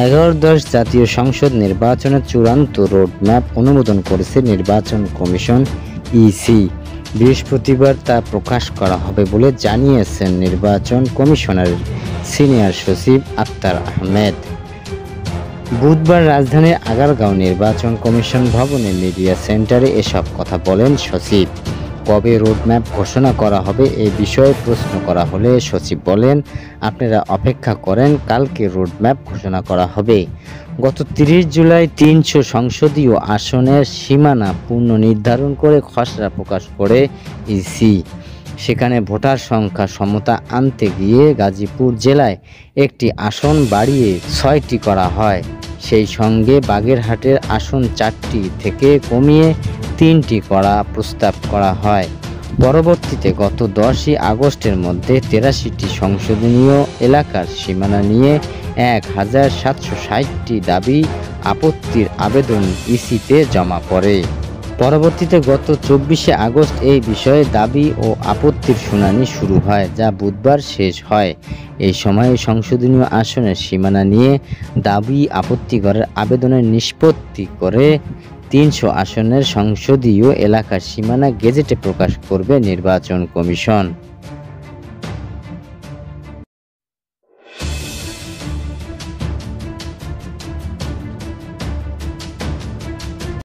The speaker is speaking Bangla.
11-10 জাতীয় সংসদ নির্বাচনের চূড়ান্ত রোডম্যাপ অনুমোদন করেছে নির্বাচন কমিশন ইসি। বৃহস্পতিবার তা প্রকাশ করা হবে বলে জানিয়েছেন নির্বাচন কমিশনের সিনিয়র সচিব আক্তার আহমেদ। বুধবার রাজধানীর আগারগাঁও নির্বাচন কমিশন ভবনে মিডিয়া সেন্টারে এসব কথা বলেন সচিব। কবে রোডম্যাপ ঘোষণা করা হবে এ বিষয়ে প্রশ্ন করা হলে সচিব বলেন, আপনারা অপেক্ষা করেন, কালকে রোডম্যাপ ঘোষণা করা হবে। গত 30 জুলাই 300 সংসদীয় আসনের সীমানা পুনর্নির্ধারণ করে খসড়া প্রকাশ করে ইসি। সেখানে ভোটার সংখ্যা সমতা আনতে গিয়ে গাজীপুর জেলায় একটি আসন বাড়িয়ে 6টি করা হয়। সেই সঙ্গে বাগেরহাটের আসন 4টি থেকে কমিয়ে 3টি করা প্রস্তাব করা হয়। পরবর্তীতে গত 10ই আগস্টের মধ্যে 83টি সংসদীয় এলাকার সীমানা নিয়ে 1760টি দাবি আপত্তির আবেদন ইসিতে জমা পড়ে। পরবর্তীতে গত 24শে আগস্ট এই বিষয়ে দাবি ও আপত্তির শুনানি শুরু হয়, যা বুধবার শেষ হয়। এই সময়ে সংসদীয় আসনের সীমানা নিয়ে দাবি আপত্তি করার আবেদনের নিষ্পত্তি করে 300 আসনের সংসদীয় এলাকার সীমানা গেজেটে প্রকাশ করবে নির্বাচন কমিশন।